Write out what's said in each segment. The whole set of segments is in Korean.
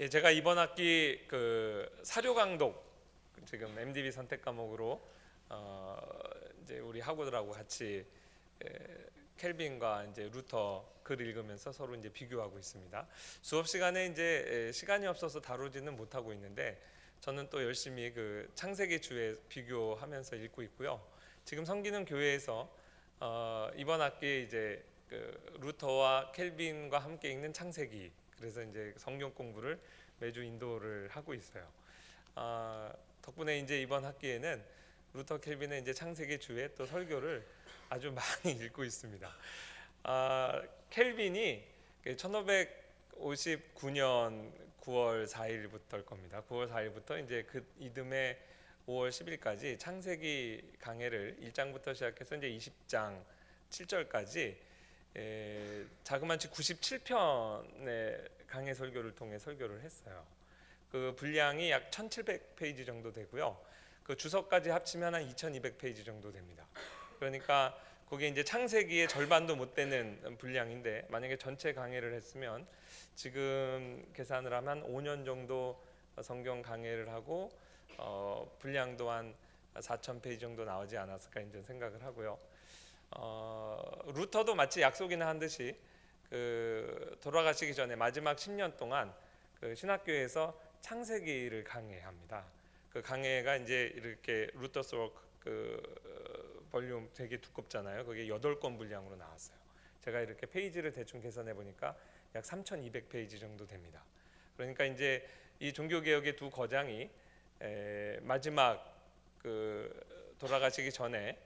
예, 제가 이번 학기 그 사료 강독 지금 MDB 선택 과목으로 이제 우리 학우들하고 같이 켈빈과 이제 루터 글 읽으면서 서로 이제 비교하고 있습니다. 수업 시간에 이제 시간이 없어서 다루지는 못하고 있는데 저는 또 열심히 그 창세기 주에 비교하면서 읽고 있고요. 지금 섬기는 교회에서 이번 학기 이제 그 루터와 켈빈과 함께 읽는 창세기, 그래서 이제 성경 공부를 매주 인도를 하고 있어요. 덕분에 이제 이번 학기에는 루터 켈빈의 이제 창세기 주에 또 설교를 아주 많이 읽고 있습니다. 켈빈이 1559년 9월 4일부터일 겁니다. 9월 4일부터 이제 그 이듬해 5월 10일까지 창세기 강해를 1장부터 시작해서 이제 20장 7절까지 자그마치 97편의 강해 설교를 통해 설교를 했어요. 그 분량이 약 1700페이지 정도 되고요. 그 주석까지 합치면 한 2200페이지 정도 됩니다. 그러니까 그게 이제 창세기의 절반도 못 되는 분량인데, 만약에 전체 강해를 했으면 지금 계산을 하면 5년 정도 성경 강해를 하고 분량도 한 4000페이지 정도 나오지 않았을까 이제 생각을 하고요. 루터도 마치 약속이나 한 듯이 그 돌아가시기 전에 마지막 10년 동안 그 신학교에서 창세기를 강해합니다. 그 강해가 이제 이렇게 루터스 워크 그 볼륨 되게 두껍잖아요. 그게 8권 분량으로 나왔어요. 제가 이렇게 페이지를 대충 계산해 보니까 약 3200페이지 정도 됩니다. 그러니까 이제 이 종교개혁의 두 거장이 마지막 그 돌아가시기 전에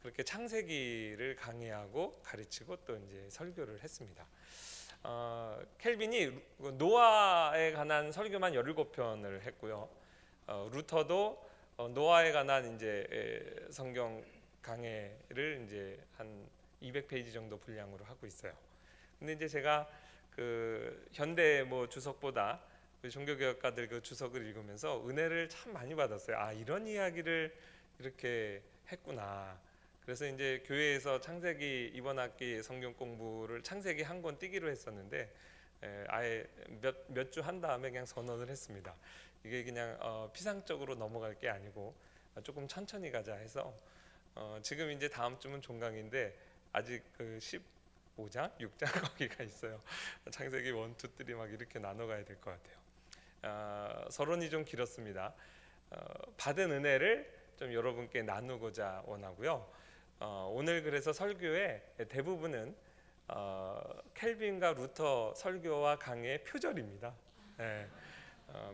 그렇게 창세기를 강의하고 가르치고 또 이제 설교를 했습니다. 켈빈이 노아에 관한 설교만 17편을 했고요. 루터도 노아에 관한 이제 성경 강해를 이제 한 200페이지 정도 분량으로 하고 있어요. 근데 이제 제가 그 현대 뭐 주석보다 그 종교개혁가들 그 주석을 읽으면서 은혜를 참 많이 받았어요. 이런 이야기를 이렇게 했구나. 그래서 이제 교회에서 창세기 이번 학기 성경 공부를 창세기 한 권 띄기로 했었는데 아예 몇 주 한 다음에 그냥 선언을 했습니다. 이게 그냥 피상적으로 넘어갈 게 아니고 조금 천천히 가자 해서 지금 이제 다음 주면 종강인데 아직 그 15장, 6장 거기가 있어요. 창세기 1, 2, 3 막 이렇게 나눠가야 될 것 같아요. 서론이 좀 길었습니다. 받은 은혜를 좀 여러분께 나누고자 원하고요. 오늘 그래서 설교의 대부분은 켈빈과 루터 설교와 강해의 표절입니다.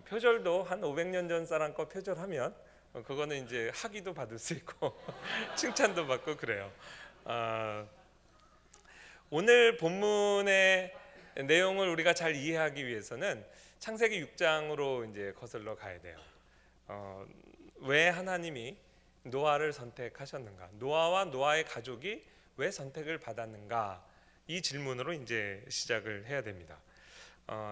표절도 한 500년 전 사람 거 표절하면 그거는 이제 학위도 받을 수 있고 칭찬도 받고 그래요. 오늘 본문의 내용을 우리가 잘 이해하기 위해서는 창세기 6장으로 이제 거슬러 가야 돼요. 왜 하나님이 노아를 선택하셨는가? 노아와 노아의 가족이 왜 선택을 받았는가? 이 질문으로 이제 시작을 해야 됩니다.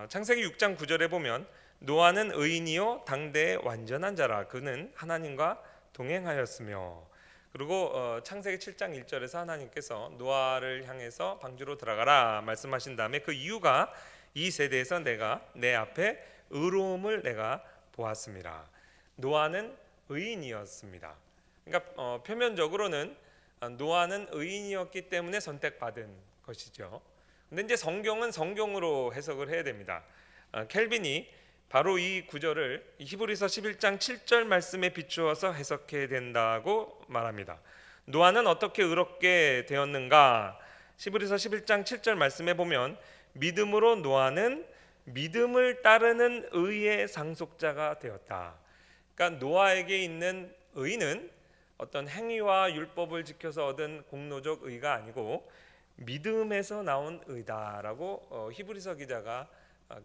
창세기 6장 9절에 보면 노아는 의인이요 당대의 완전한 자라 그는 하나님과 동행하였으며, 그리고 창세기 7장 1절에서 하나님께서 노아를 향해서 방주로 들어가라 말씀하신 다음에 그 이유가 이 세대에서 내가 내 앞에 의로움을 내가 보았습니다. 노아는 의인이었습니다. 그러니까 표면적으로는 노아는 의인이었기 때문에 선택받은 것이죠. 근데 이제 성경은 성경으로 해석을 해야 됩니다. 켈빈이 바로 이 구절을 히브리서 11장 7절 말씀에 비추어서 해석해야 된다고 말합니다. 노아는 어떻게 의롭게 되었는가? 히브리서 11장 7절 말씀에 보면 믿음으로 노아는 믿음을 따르는 의의 상속자가 되었다. 그러니까 노아에게 있는 의는 어떤 행위와 율법을 지켜서 얻은 공로적 의가 아니고 믿음에서 나온 의다라고 히브리서 기자가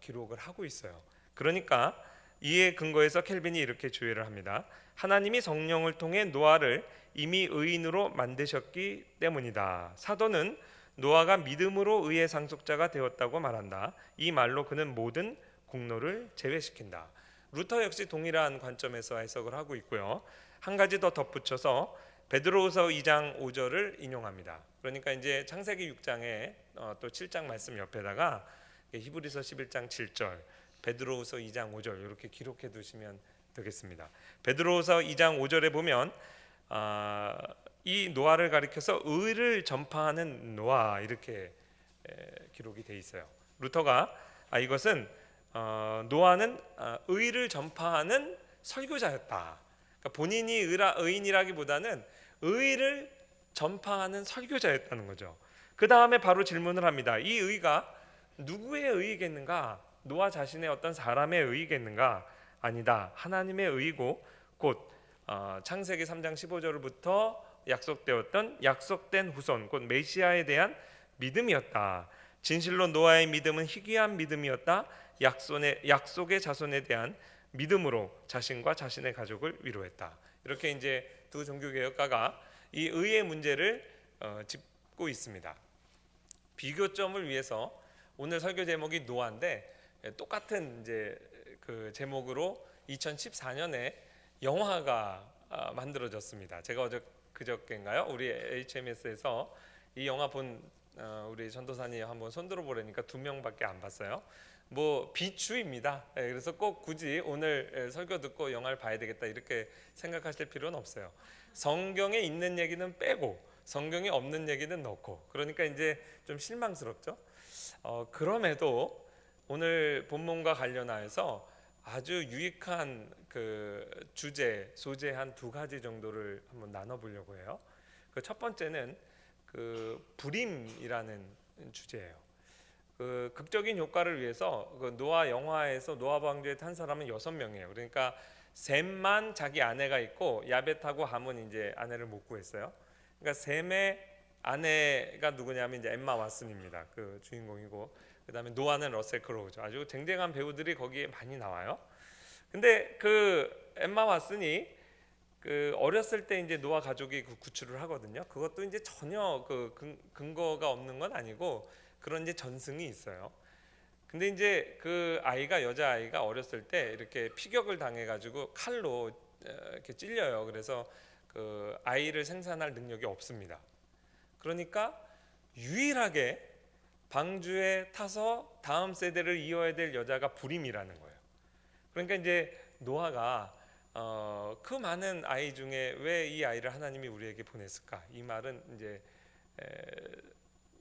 기록을 하고 있어요. 그러니까 이에 근거해서 켈빈이 이렇게 주의를 합니다. 하나님이 성령을 통해 노아를 이미 의인으로 만드셨기 때문이다. 사도는 노아가 믿음으로 의의 상속자가 되었다고 말한다. 이 말로 그는 모든 공로를 제외시킨다. 루터 역시 동일한 관점에서 해석을 하고 있고요. 한 가지 더 덧붙여서 베드로후서 2장 5절을 인용합니다. 그러니까 이제 창세기 6장에 또 7장 말씀 옆에다가 히브리서 11장 7절, 베드로후서 2장 5절 이렇게 기록해 두시면 되겠습니다. 베드로후서 2장 5절에 보면 이 노아를 가리켜서 의를 전파하는 노아 이렇게 기록이 돼 있어요. 루터가 이것은 노아는 의를 전파하는 설교자였다. 그러니까 본인이 의인이라기보다는 의를 전파하는 설교자였다는 거죠. 그 다음에 바로 질문을 합니다. 이 의가 누구의 의이겠는가? 노아 자신의 어떤 사람의 의이겠는가? 아니다. 하나님의 의이고 곧 창세기 3장 15절부터 약속되었던 약속된 후손 곧 메시아에 대한 믿음이었다. 진실로 노아의 믿음은 희귀한 믿음이었다. 약속의 자손에 대한 믿음으로 자신과 자신의 가족을 위로했다. 이렇게 이제 두 종교개혁가가 이 의의 문제를 짚고 있습니다. 비교점을 위해서 오늘 설교 제목이 노아인데 똑같은 이제 그 제목으로 2014년에 영화가 만들어졌습니다. 제가 그저께인가요? 우리 HMS에서 이 영화 본 우리 전도사님 한번 손들어 보라니까 2명밖에 안 봤어요. 뭐 비추입니다. 그래서 꼭 굳이 오늘 설교 듣고 영화를 봐야 되겠다 이렇게 생각하실 필요는 없어요. 성경에 있는 얘기는 빼고 성경에 없는 얘기는 넣고 그러니까 이제 좀 실망스럽죠. 그럼에도 오늘 본문과 관련하여서 아주 유익한 그 소재 한 2가지 정도를 한번 나눠보려고 해요. 그 첫 번째는 그 불임이라는 주제예요. 그 극적인 효과를 위해서 그 노아 영화에서 노아 방주에 탄 사람은 6명이에요. 그러니까 셈만 자기 아내가 있고 야벳하고 함은 이제 아내를 못 구했어요. 그러니까 셈의 아내가 누구냐면 이제 엠마 왓슨입니다. 그 주인공이고 그다음에 노아는 러셀 크로우죠. 아주 쟁쟁한 배우들이 거기에 많이 나와요. 근데 그 엠마 왓슨이 그 어렸을 때 이제 노아 가족이 그 구출을 하거든요. 그것도 이제 전혀 그 근거가 없는 건 아니고 그런 이제 전승이 있어요. 근데 이제 그 아이가 여자아이가 어렸을 때 이렇게 피격을 당해 가지고 칼로 이렇게 찔려요. 그래서 그 아이를 생산할 능력이 없습니다. 그러니까 유일하게 방주에 타서 다음 세대를 이어야 될 여자가 불임이라는 거예요. 그러니까 이제 노아가 그 많은 아이 중에 왜 이 아이를 하나님이 우리에게 보냈을까? 이 말은 이제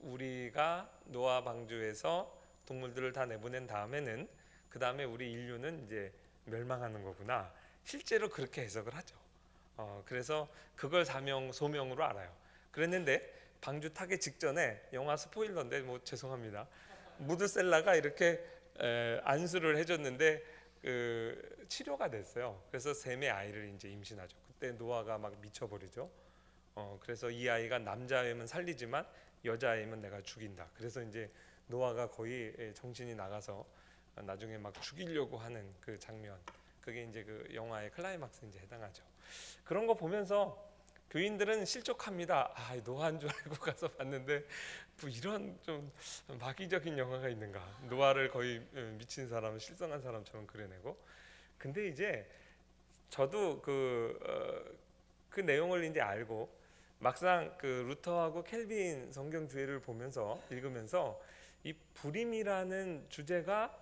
우리가 노아 방주에서 동물들을 다 내보낸 다음에는 그 다음에 우리 인류는 이제 멸망하는 거구나. 실제로 그렇게 해석을 하죠. 그래서 그걸 소명으로 알아요. 그랬는데 방주 타기 직전에 영화 스포일러인데 뭐 죄송합니다. 무드셀라가 이렇게 안수를 해줬는데 그 치료가 됐어요. 그래서 셈의 아이를 이제 임신하죠. 그때 노아가 막 미쳐버리죠. 그래서 이 아이가 남자애면 살리지만 여자애면 내가 죽인다. 그래서 이제 노아가 거의 정신이 나가서 나중에 막 죽이려고 하는 그 장면. 그게 이제 그 영화의 클라이막스에 이제 해당하죠. 그런 거 보면서 교인들은 실족합니다. 노아인 줄 알고 가서 봤는데 뭐 이런 좀 마귀적인 영화가 있는가? 노아를 거의 미친 사람, 실성한 사람처럼 그려내고. 근데 이제 저도 그 내용을 이제 알고 막상 그 루터하고 켈빈 성경 주해를 보면서 읽으면서 이 불임이라는 주제가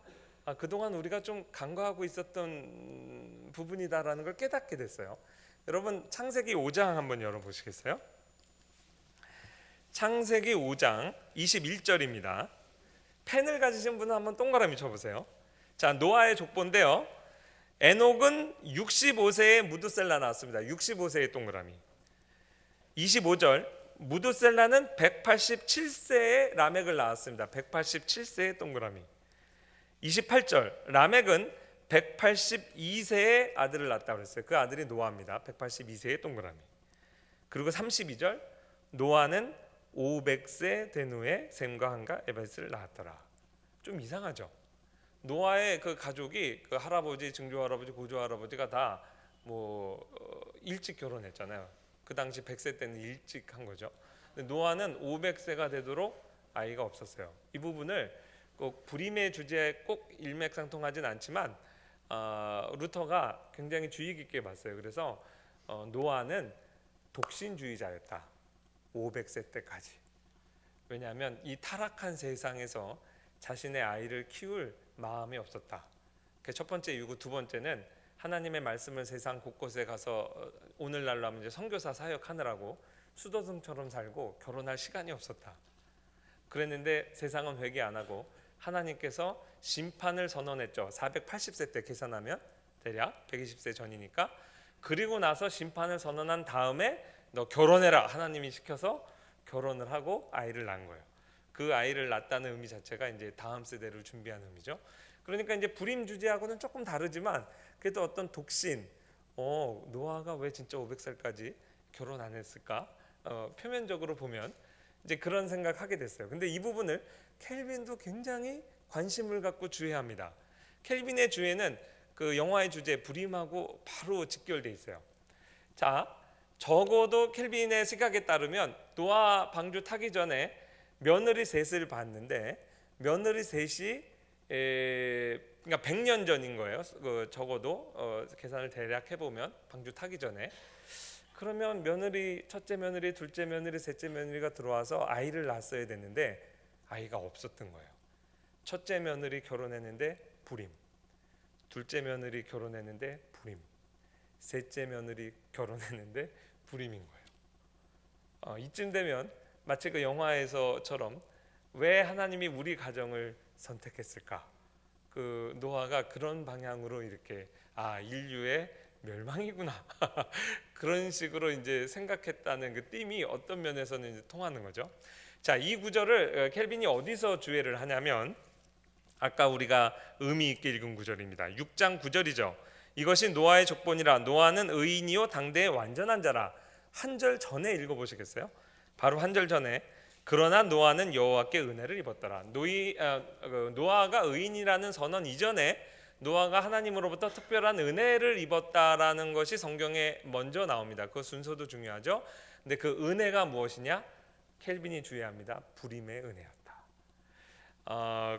그동안 우리가 좀 간과하고 있었던 부분이다라는 걸 깨닫게 됐어요. 여러분 창세기 5장 한번 열어보시겠어요? 창세기 5장 21절입니다. 펜을 가지신 분은 한번 동그라미 쳐보세요. 자, 노아의 족보인데요. 에녹은 65세에 무드셀라 나왔습니다. 65세의 동그라미. 25절 무드셀라는 187세에 라멕을 낳았습니다. 187세의 동그라미. 28절 라멕은 182세의 아들을 낳았다고 그랬어요. 그 아들이 노아입니다. 182세의 동그라미. 그리고 32절 노아는 500세 된 후에 셈과 함과 에벳을 낳았더라. 좀 이상하죠. 노아의 그 가족이 그 할아버지, 증조할아버지, 고조할아버지가 다 뭐 일찍 결혼했잖아요. 그 당시 100세 때는 일찍 한 거죠. 근데 노아는 500세가 되도록 아이가 없었어요. 이 부분을 꼭 불임의 주제에 꼭 일맥상통하진 않지만 루터가 굉장히 주의 깊게 봤어요. 그래서 노아는 독신주의자였다. 500세 때까지. 왜냐하면 이 타락한 세상에서 자신의 아이를 키울 마음이 없었다. 그 첫 번째 이유고, 두 번째는 하나님의 말씀을 세상 곳곳에 가서 오늘날로 하면 이제 선교사 사역하느라고 수도승처럼 살고 결혼할 시간이 없었다. 그랬는데 세상은 회개 안 하고 하나님께서 심판을 선언했죠. 480세 때 계산하면 대략 120세 전이니까. 그리고 나서 심판을 선언한 다음에 너 결혼해라 하나님이 시켜서 결혼을 하고 아이를 낳은 거예요. 그 아이를 낳았다는 의미 자체가 이제 다음 세대를 준비하는 의미죠. 그러니까 이제 불임 주제하고는 조금 다르지만 그래도 어떤 독신, 노아가 왜 진짜 500살까지 결혼 안 했을까? 표면적으로 보면 이제 그런 생각하게 됐어요. 근데 이 부분을 켈빈도 굉장히 관심을 갖고 주의합니다. 켈빈의 주의는 그 영화의 주제 불임하고 바로 직결돼 있어요. 자, 적어도 켈빈의 시각에 따르면 노아 방주 타기 전에 며느리 셋을 봤는데 며느리 셋이 그러니까 100년 전인 거예요. 적어도 계산을 대략 해보면 방주 타기 전에. 그러면 며느리, 첫째 며느리, 둘째 며느리, 셋째 며느리가 들어와서 아이를 낳았어야 됐는데 아이가 없었던 거예요. 첫째 며느리 결혼했는데 불임, 둘째 며느리 결혼했는데 불임, 셋째 며느리 결혼했는데 불임인 거예요. 이쯤 되면 마치 그 영화에서처럼 왜 하나님이 우리 가정을 선택했을까? 그 노아가 그런 방향으로 이렇게 인류의 멸망이구나 그런 식으로 이제 생각했다는 그 띠이 어떤 면에서는 이제 통하는 거죠. 자, 이 구절을 켈빈이 어디서 주의를 하냐면 아까 우리가 의미 있게 읽은 구절입니다. 6장 9절이죠. 이것이 노아의 족본이라 노아는 의인이요 당대의 완전한 자라. 한 절 전에 읽어보시겠어요? 바로 한 절 전에 그러나 노아는 여호와께 은혜를 입었더라. 노아가 의인이라는 선언 이전에 노아가 하나님으로부터 특별한 은혜를 입었다라는 것이 성경에 먼저 나옵니다. 그 순서도 중요하죠. 근데 그 은혜가 무엇이냐? 켈빈이 주의합니다. 불임의 은혜였다.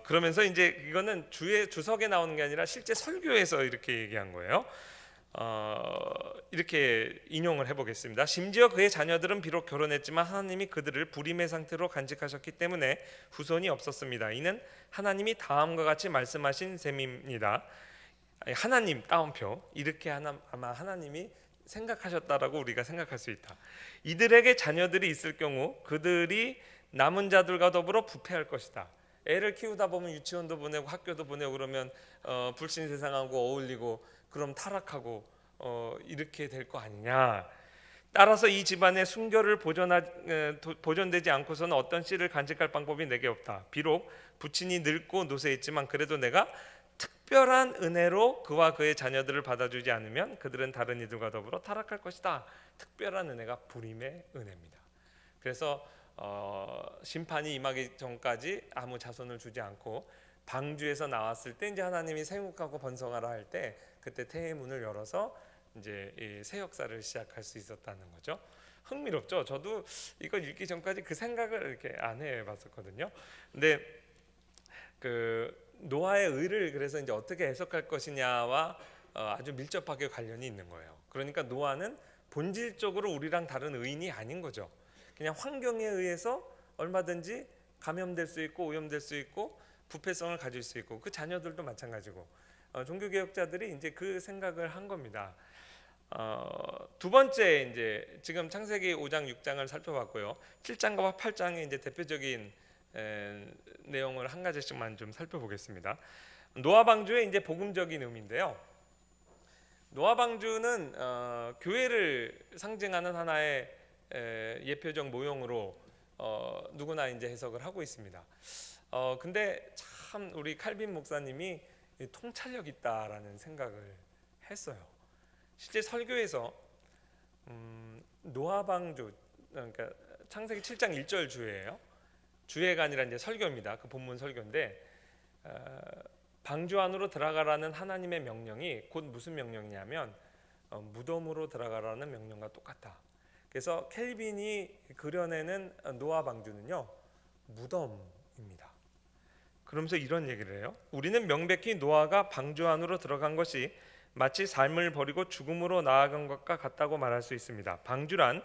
그러면서 이제 이거는 주석에 나오는 게 아니라 실제 설교에서 이렇게 얘기한 거예요. 이렇게 인용을 해보겠습니다. 심지어 그의 자녀들은 비록 결혼했지만 하나님이 그들을 불임의 상태로 간직하셨기 때문에 후손이 없었습니다. 이는 하나님이 다음과 같이 말씀하신 셈입니다. 하나님 따옴표 이렇게 아마 하나님이 생각하셨다라고 우리가 생각할 수 있다. 이들에게 자녀들이 있을 경우 그들이 남은 자들과 더불어 부패할 것이다. 애를 키우다 보면 유치원도 보내고 학교도 보내고 그러면 불신 세상하고 어울리고 그럼 타락하고 이렇게 될 거 아니냐. 따라서 이 집안의 순결을 보존되지 않고서는 어떤 씨를 간직할 방법이 내게 없다. 비록 부친이 늙고 노쇠했지만 그래도 내가 특별한 은혜로 그와 그의 자녀들을 받아주지 않으면 그들은 다른 이들과 더불어 타락할 것이다. 특별한 은혜가 불임의 은혜입니다. 그래서 심판이 임하기 전까지 아무 자손을 주지 않고 방주에서 나왔을 때 이제 하나님이 생육하고 번성하라 할 때 그때 태의 문을 열어서 이제 이 새 역사를 시작할 수 있었다는 거죠. 흥미롭죠. 저도 이걸 읽기 전까지 그 생각을 이렇게 안 해봤었거든요. 근데 그 노아의 의를 그래서 이제 어떻게 해석할 것이냐와 아주 밀접하게 관련이 있는 거예요. 그러니까 노아는 본질적으로 우리랑 다른 의인이 아닌 거죠. 그냥 환경에 의해서 얼마든지 감염될 수 있고 오염될 수 있고 부패성을 가질 수 있고 그 자녀들도 마찬가지고 종교개혁자들이 이제 그 생각을 한 겁니다. 두 번째 이제 지금 창세기 5장 6장을 살펴봤고요. 7장과 8장의 이제 대표적인 내용을 한 가지씩만 좀 살펴보겠습니다. 노아 방주의 이제 복음적인 의미인데요. 노아 방주는 교회를 상징하는 하나의 예표적 모형으로 누구나 이제 해석을 하고 있습니다. 근데 참 우리 칼빈 목사님이 통찰력 있다라는 생각을 했어요. 실제 설교에서 노아 방주 그러니까 창세기 7장 1절 주예요. 주예가 아니라 이제 설교입니다. 그 본문 설교인데 방주 안으로 들어가라는 하나님의 명령이 곧 무슨 명령이냐면 무덤으로 들어가라는 명령과 똑같다. 그래서 켈빈이 그려내는 노아 방주는요 무덤입니다. 그러면서 이런 얘기를 해요. 우리는 명백히 노아가 방주 안으로 들어간 것이 마치 삶을 버리고 죽음으로 나아간 것과 같다고 말할 수 있습니다. 방주란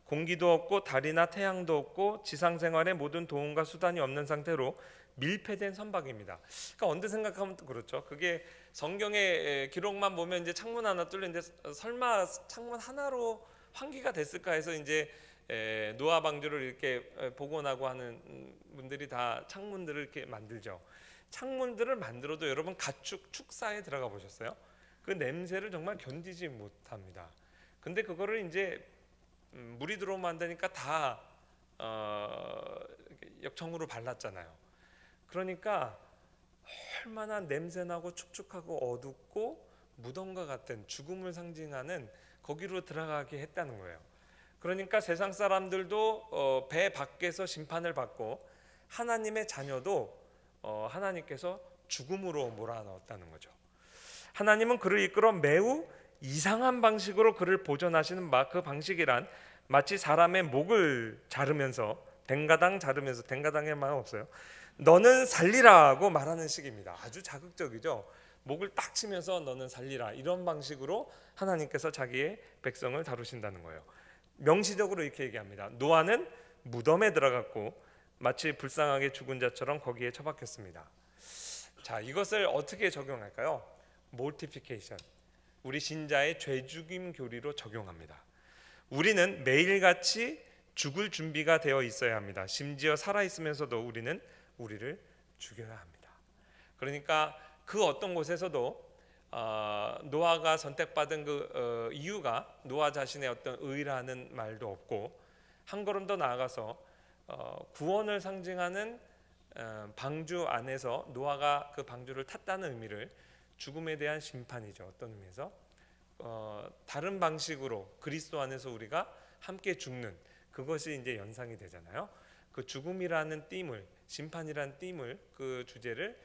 공기도 없고 달이나 태양도 없고 지상생활의 모든 도움과 수단이 없는 상태로 밀폐된 선박입니다. 그러니까 언제 생각하면 또 그렇죠. 그게 성경의 기록만 보면 이제 창문 하나 뚫렸는데 설마 창문 하나로 환기가 됐을까 해서 이제 노아 방주를 이렇게 복원하고 하는 분들이 다 창문들을 이렇게 만들죠. 창문들을 만들어도 여러분 가축 축사에 들어가 보셨어요? 그 냄새를 정말 견디지 못합니다. 근데 그거를 이제 물이 들어오면 안 되니까 다 역청으로 발랐잖아요. 그러니까 얼마나 냄새나고 축축하고 어둡고 무덤과 같은 죽음을 상징하는 거기로 들어가게 했다는 거예요. 그러니까 세상 사람들도 배 밖에서 심판을 받고 하나님의 자녀도 하나님께서 죽음으로 몰아넣었다는 거죠. 하나님은 그를 이끌어 매우 이상한 방식으로 그를 보존하시는 그 방식이란 마치 사람의 목을 자르면서 댕가당에만 없어요. 너는 살리라고 말하는 식입니다. 아주 자극적이죠. 목을 딱 치면서 너는 살리라, 이런 방식으로 하나님께서 자기의 백성을 다루신다는 거예요. 명시적으로 이렇게 얘기합니다. 노아는 무덤에 들어갔고 마치 불쌍하게 죽은 자처럼 거기에 처박혔습니다. 자, 이것을 어떻게 적용할까요? 몰티피케이션, 우리 신자의 죄죽임 교리로 적용합니다. 우리는 매일같이 죽을 준비가 되어 있어야 합니다. 심지어 살아있으면서도 우리는 우리를 죽여야 합니다. 그러니까 그 어떤 곳에서도 노아가 선택받은 그 이유가 노아 자신의 어떤 의라는 말도 없고, 한 걸음 더 나아가서 구원을 상징하는 방주 안에서 노아가 그 방주를 탔다는 의미를 죽음에 대한 심판이죠. 어떤 의미에서 다른 방식으로 그리스도 안에서 우리가 함께 죽는, 그것이 이제 연상이 되잖아요. 그 죽음이라는 띠물, 심판이라는 띠물, 그 주제를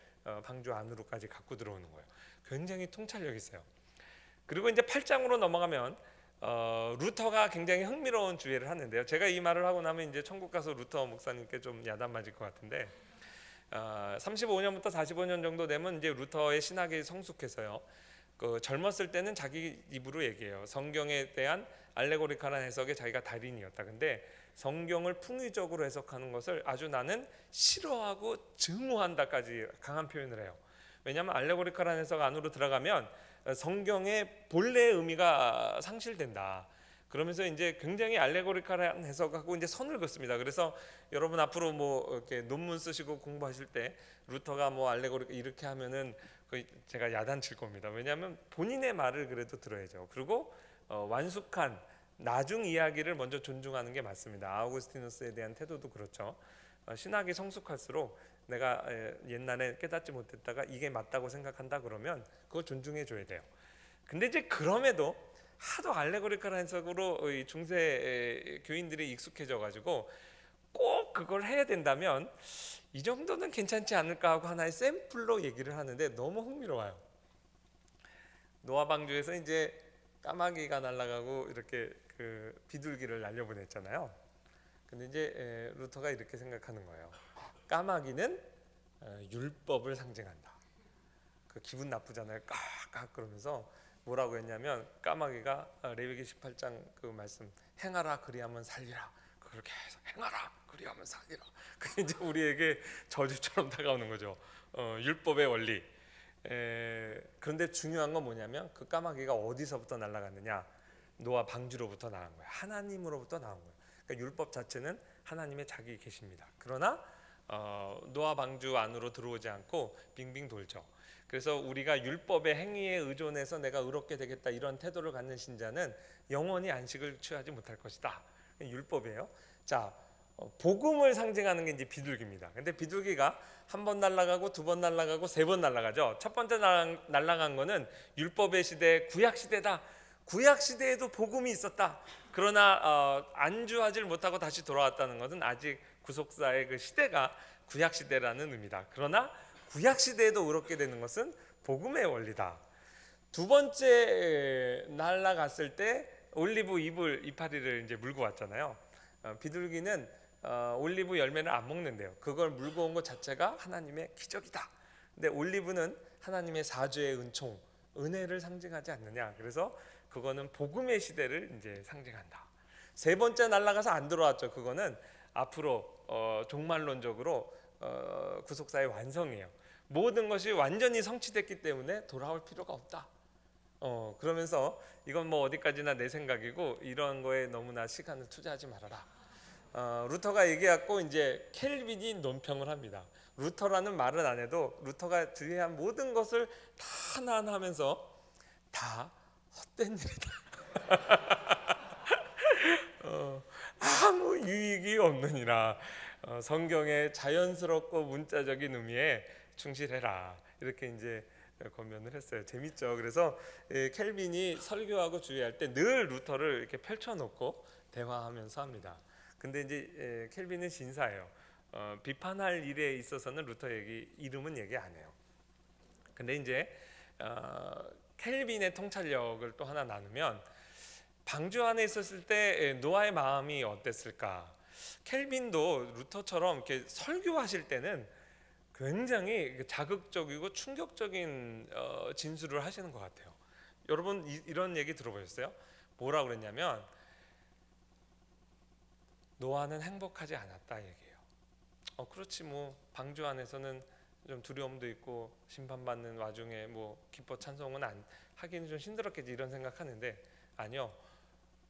방주 안으로까지 갖고 들어오는 거예요. 굉장히 통찰력 있어요. 그리고 이제 8장으로 넘어가면 루터가 굉장히 흥미로운 주제를 하는데요. 제가 이 말을 하고 나면 이제 천국 가서 루터 목사님께 좀 야단 맞을 것 같은데, 35년부터 45년 정도 되면 이제 루터의 신학이 성숙해서요. 그 젊었을 때는 자기 입으로 얘기해요. 성경에 대한 알레고리컬한 해석에 자기가 달인이었다. 근데 성경을 풍의적으로 해석하는 것을 아주 나는 싫어하고 증오한다까지 강한 표현을 해요. 왜냐하면 알레고리컬한 해석 안으로 들어가면 성경의 본래의 의미가 상실된다. 그러면서 이제 굉장히 알레고리컬한 해석하고 이제 선을 긋습니다. 그래서 여러분 앞으로 뭐 이렇게 논문 쓰시고 공부하실 때 루터가 뭐 알레고리컬 이렇게 하면은 제가 야단칠 겁니다. 왜냐하면 본인의 말을 그래도 들어야죠. 그리고 완숙한 나중 이야기를 먼저 존중하는 게 맞습니다. 아우구스티누스에 대한 태도도 그렇죠. 신학이 성숙할수록 내가 옛날에 깨닫지 못했다가 이게 맞다고 생각한다 그러면 그거 존중해 줘야 돼요. 근데 이제 그럼에도 하도 알레고리컬한 해석으로 중세 교인들이 익숙해져 가지고 꼭 그걸 해야 된다면 이 정도는 괜찮지 않을까 하고 하나의 샘플로 얘기를 하는데 너무 흥미로워요. 노아 방주에서 이제 까마귀가 날아가고 이렇게 그 비둘기를 날려보냈잖아요. 근데 이제 루터가 이렇게 생각하는 거예요. 까마귀는 율법을 상징한다. 그 기분 나쁘잖아요. 깍깍 그러면서 뭐라고 했냐면, 까마귀가 레위기 18장 그 말씀, 행하라 그리하면 살리라, 그렇게 해서 행하라 그리하면 살리라. 그게 이제 우리에게 저주처럼 다가오는 거죠. 율법의 원리. 그런데 중요한 건 뭐냐면 그 까마귀가 어디서부터 날아갔느냐? 노아 방주로부터 나온 거예요. 하나님으로부터 나온 거예요. 그러니까 율법 자체는 하나님의 자기 계십니다. 그러나 노아 방주 안으로 들어오지 않고 빙빙 돌죠. 그래서 우리가 율법의 행위에 의존해서 내가 의롭게 되겠다, 이런 태도를 갖는 신자는 영원히 안식을 취하지 못할 것이다. 율법이에요. 자, 복음을 상징하는 게 이제 비둘기입니다. 근데 비둘기가 한 번 날아가고 두 번 날아가고 세 번 날아가죠. 첫 번째 날아간 거는 율법의 시대, 구약 시대다. 구약 시대에도 복음이 있었다. 그러나 안주하지 못하고 다시 돌아왔다는 것은 아직 구속사의 그 시대가 구약 시대라는 의미다. 그러나 구약 시대에도 의롭게 되는 것은 복음의 원리다. 두 번째 날아갔을 때 올리브 이파리를 이제 물고 왔잖아요. 비둘기는 올리브 열매를 안 먹는데요. 그걸 물고 온 것 자체가 하나님의 기적이다. 근데 올리브는 하나님의 사죄의 은총, 은혜를 상징하지 않느냐. 그래서 그거는 복음의 시대를 이제 상징한다. 세 번째 날아가서 안 들어왔죠. 그거는 앞으로 종말론적으로 구속사의 완성이에요. 모든 것이 완전히 성취됐기 때문에 돌아올 필요가 없다. 그러면서 이건 뭐 어디까지나 내 생각이고 이런 거에 너무나 시간을 투자하지 말아라. 루터가 얘기했고 이제 켈빈이 논평을 합니다. 루터라는 말은 안 해도 루터가 주의한 모든 것을 다 하나하나 하면서 다 헛된 일이다. 아무 유익이 없느니라. 성경의 자연스럽고 문자적인 의미에 충실해라. 이렇게 이제 권면을 했어요. 재밌죠. 그래서 켈빈이 설교하고 주의할 때 늘 루터를 이렇게 펼쳐놓고 대화하면서 합니다. 근데 이제 켈빈은 신사예요. 비판할 일에 있어서는 루터 이름은 얘기 안 해요. 근데 이제 켈빈의 통찰력을 또 하나 나누면 방주 안에 있었을 때 노아의 마음이 어땠을까? 켈빈도 루터처럼 이렇게 설교하실 때는 굉장히 자극적이고 충격적인 진술을 하시는 것 같아요. 여러분 이런 얘기 들어보셨어요? 뭐라 그랬냐면 노아는 행복하지 않았다 얘기해요. 그렇지 뭐 방주 안에서는 좀 두려움도 있고 심판받는 와중에 뭐 기뻐 찬송은 안 하기는 좀 힘들었겠지 이런 생각하는데 아니요.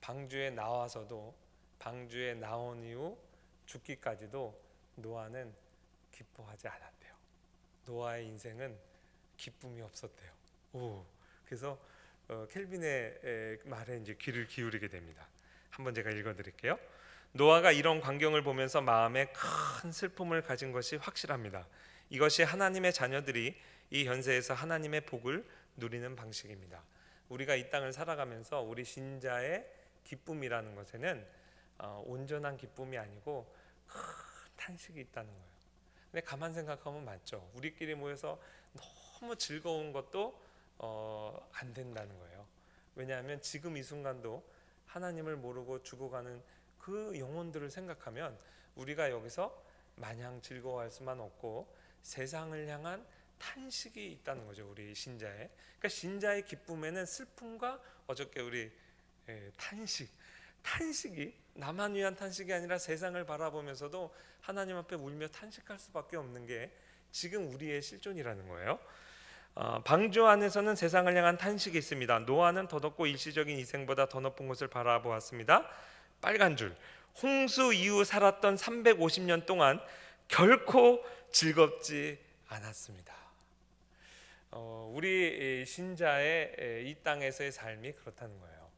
방주에 나와서도 방주에 나온 이후 죽기까지도 노아는 기뻐하지 않았대요. 노아의 인생은 기쁨이 없었대요. 그래서 켈빈의 말에 이제 귀를 기울이게 됩니다. 한번 제가 읽어드릴게요. 노아가 이런 광경을 보면서 마음에 큰 슬픔을 가진 것이 확실합니다. 이것이 하나님의 자녀들이 이 현세에서 하나님의 복을 누리는 방식입니다. 우리가 이 땅을 살아가면서 우리 신자의 기쁨이라는 것에는 온전한 기쁨이 아니고 큰 탄식이 있다는 거예요. 근데 가만 생각하면 맞죠. 우리끼리 모여서 너무 즐거운 것도 안 된다는 거예요. 왜냐하면 지금 이 순간도 하나님을 모르고 죽어가는 그 영혼들을 생각하면 우리가 여기서 마냥 즐거워할 수만 없고 세상을 향한 탄식이 있다는 거죠. 우리 신자의. 그러니까 신자의 기쁨에는 슬픔과 어저께 우리 탄식이 나만 위한 탄식이 아니라 세상을 바라보면서도 하나님 앞에 울며 탄식할 수밖에 없는 게 지금 우리의 실존이라는 거예요. 방주 안에서는 세상을 향한 탄식이 있습니다. 노아는 더덥고 일시적인 이생보다 더 높은 곳을 바라보았습니다. 빨간 줄, 홍수 이후 살았던 350년 동안 결코 즐겁지 않았습니다. 우리 신자의 이 땅에서의 삶이 그렇다는 거예요.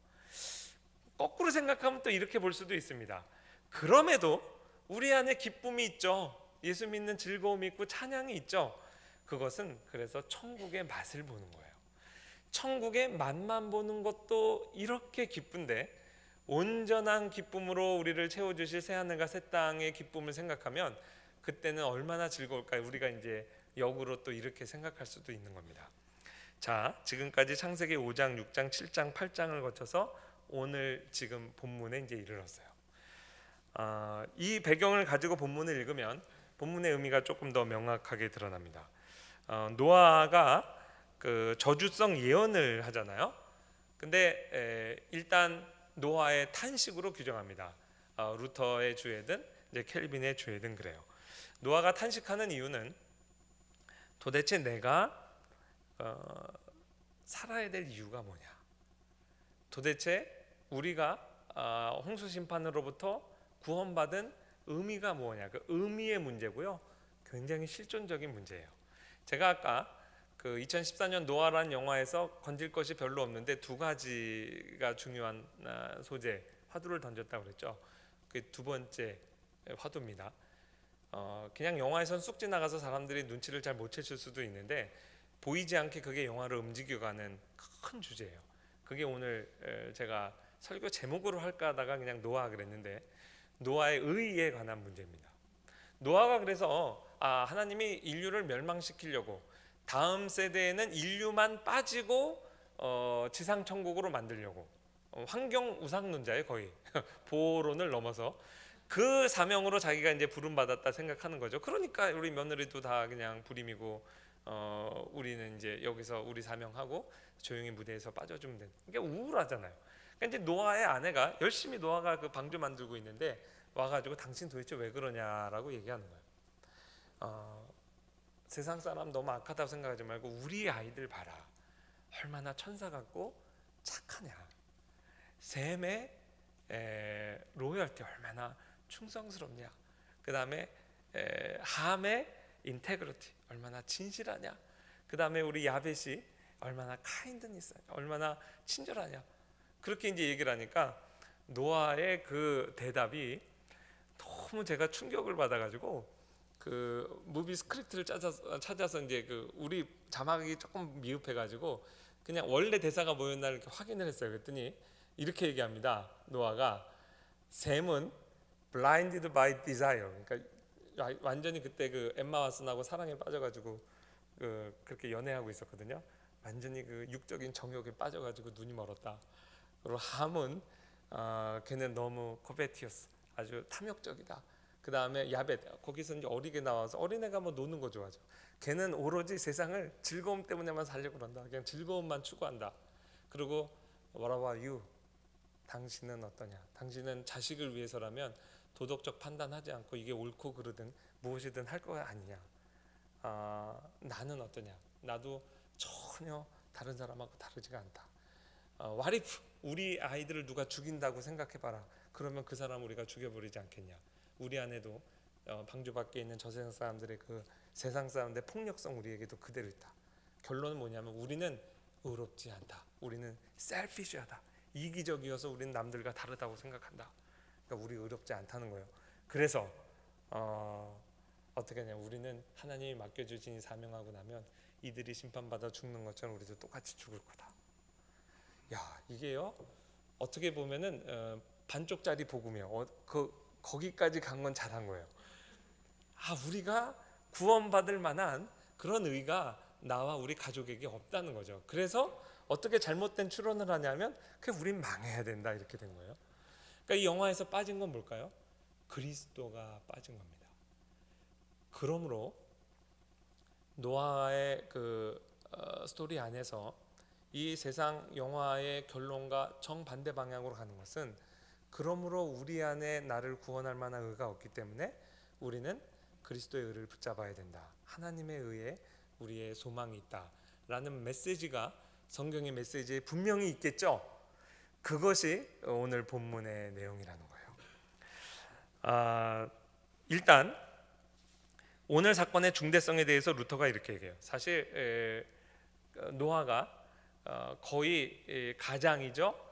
거꾸로 생각하면 또 이렇게 볼 수도 있습니다. 그럼에도 우리 안에 기쁨이 있죠. 예수 믿는 즐거움이 있고 찬양이 있죠. 그것은 그래서 천국의 맛을 보는 거예요. 천국의 맛만 보는 것도 이렇게 기쁜데 온전한 기쁨으로 우리를 채워주실 새하늘과 새 땅의 기쁨을 생각하면 그때는 얼마나 즐거울까요? 우리가 이제 역으로 또 이렇게 생각할 수도 있는 겁니다. 자, 지금까지 창세기 5장, 6장, 7장, 8장을 거쳐서 오늘 지금 본문에 이제 이르렀어요. 이 배경을 가지고 본문을 읽으면 본문의 의미가 조금 더 명확하게 드러납니다. 노아가 그 저주성 예언을 하잖아요. 근데 일단 노아의 탄식으로 규정합니다. 루터의 주에든 이제 켈빈의 주에든 그래요. 노아가 탄식하는 이유는 도대체 내가 살아야 될 이유가 뭐냐? 도대체 우리가 홍수 심판으로부터 구원받은 의미가 뭐냐? 그 의미의 문제고요. 굉장히 실존적인 문제예요. 제가 아까 그 2014년 노아라는 영화에서 건질 것이 별로 없는데 두 가지가 중요한 소재 화두를 던졌다고 그랬죠. 그 두 번째 화두입니다. 그냥 영화에선 쑥 지나가서 사람들이 눈치를 잘 못 채칠 수도 있는데 보이지 않게 그게 영화를 움직여가는 큰 주제예요. 그게 오늘 제가 설교 제목으로 할까 하다가 그냥 노아 그랬는데 노아의 의에 관한 문제입니다. 노아가 그래서 하나님이 인류를 멸망시키려고 다음 세대에는 인류만 빠지고 지상천국으로 만들려고 환경 우상론자의 거의 보호론을 넘어서 그 사명으로 자기가 이제 부름받았다 생각하는 거죠. 그러니까 우리 며느리도 다 그냥 불임이고 우리는 이제 여기서 우리 사명하고 조용히 무대에서 빠져주면 되는. 이게 우울하잖아요. 그러니까 이제 노아의 아내가 열심히 노아가 그 방주 만들고 있는데 와가지고 당신 도대체 왜 그러냐라고 얘기하는 거예요. 세상 사람 너무 악하다고 생각하지 말고 우리 아이들 봐라, 얼마나 천사 같고 착하냐, 셈의 로열티 얼마나 충성스럽냐, 그 다음에 함의 인테그리티 얼마나 진실하냐, 그 다음에 우리 야벳이 얼마나 카인드니스, 얼마나 친절하냐. 그렇게 이제 얘기를 하니까 노아의 그 대답이 너무 제가 충격을 받아가지고 그 무비 스크립트를 찾아서 이제 그 우리 자막이 조금 미흡해가지고 그냥 원래 대사가 뭐였나 이렇게 확인을 했어요. 그랬더니 이렇게 얘기합니다. 노아가 샘은 blinded by desire, 그러니까 완전히 그때 그 엠마 왓슨하고 사랑에 빠져가지고 그렇게 연애하고 있었거든요. 완전히 그 육적인 정욕에 빠져가지고 눈이 멀었다. 그리고 함은 걔는 너무 코베티어스, 아주 탐욕적이다. 그 다음에 야벳, 거기서 이제 어리게 나와서 어린애가 뭐 노는 거 좋아하죠. 걔는 오로지 세상을 즐거움 때문에만 살려고 그런다. 그냥 즐거움만 추구한다. 그리고 What about you? 당신은 어떠냐? 당신은 자식을 위해서라면 도덕적 판단하지 않고 이게 옳고 그르든 무엇이든 할 거 아니냐? 나는 어떠냐? 나도 전혀 다른 사람하고 다르지가 않다. What if 우리 아이들을 누가 죽인다고 생각해봐라. 그러면 그 사람 우리가 죽여버리지 않겠냐? 우리 안에도 방주 밖에 있는 저 세상 사람들의 그 세상 사람들의 폭력성 우리에게도 그대로 있다. 결론은 뭐냐면 우리는 의롭지 않다. 우리는 셀피시하다. 이기적이어서 우리는 남들과 다르다고 생각한다. 그러니까 우리 의롭지 않다는 거예요. 그래서 어떻게 하냐? 우리는 하나님이 맡겨주신 이 사명하고 나면 이들이 심판받아 죽는 것처럼 우리도 똑같이 죽을 거다. 야, 이게요 어떻게 보면은 반쪽짜리 복음이에요. 거기까지 간 건 잘한 거예요. 우리가 구원받을 만한 그런 의가 나와 우리 가족에게 없다는 거죠. 그래서 어떻게 잘못된 추론을 하냐면 그냥 우린 망해야 된다 이렇게 된 거예요. 그러니까 이 영화에서 빠진 건 뭘까요? 그리스도가 빠진 겁니다. 그러므로 노아의 그 스토리 안에서 이 세상 영화의 결론과 정반대 방향으로 가는 것은, 그러므로 우리 안에 나를 구원할 만한 의가 없기 때문에 우리는 그리스도의 의를 붙잡아야 된다. 하나님의 의에 우리의 소망이 있다라는 메시지가 성경의 메시지에 분명히 있겠죠. 그것이 오늘 본문의 내용이라는 거예요. 일단 오늘 사건의 중대성에 대해서 루터가 이렇게 얘기해요. 사실 노아가 거의 가장이죠.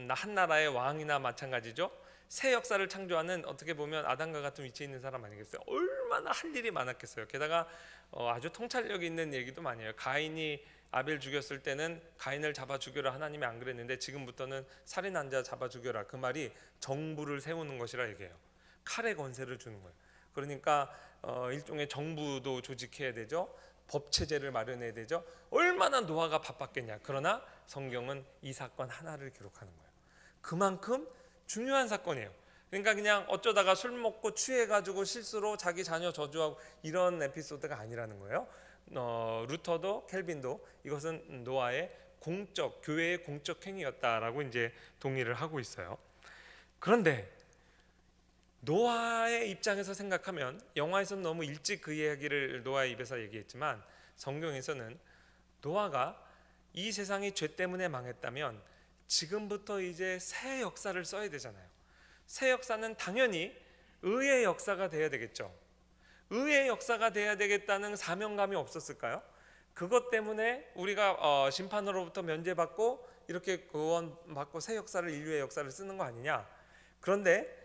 한 나라의 왕이나 마찬가지죠. 새 역사를 창조하는, 어떻게 보면 아담과 같은 위치에 있는 사람 아니겠어요? 얼마나 할 일이 많았겠어요. 게다가 아주 통찰력 있는 얘기도 많이 해요. 가인이 아벨 죽였을 때는 가인을 잡아 죽여라 하나님이 안 그랬는데 지금부터는 살인한 자 잡아 죽여라, 그 말이 정부를 세우는 것이라 얘기해요. 칼의 권세를 주는 거예요. 그러니까 일종의 정부도 조직해야 되죠. 법 체제를 마련해야 되죠. 얼마나 노아가 바빴겠냐. 그러나 성경은 이 사건 하나를 기록하는 거예요. 그만큼 중요한 사건이에요. 그러니까 그냥 어쩌다가 술 먹고 취해가지고 실수로 자기 자녀 저주하고 이런 에피소드가 아니라는 거예요. 루터도 켈빈도 이것은 노아의 공적, 교회의 공적 행위였다라고 이제 동의를 하고 있어요. 그런데 노아의 입장에서 생각하면, 영화에서는 너무 일찍 그 이야기를 노아의 입에서 얘기했지만 성경에서는 노아가 이 세상이 죄 때문에 망했다면 지금부터 이제 새 역사를 써야 되잖아요. 새 역사는 당연히 의의 역사가 돼야 되겠죠. 의의 역사가 돼야 되겠다는 사명감이 없었을까요? 그것 때문에 우리가 심판으로부터 면제받고 이렇게 구원받고 새 역사를, 인류의 역사를 쓰는 거 아니냐. 그런데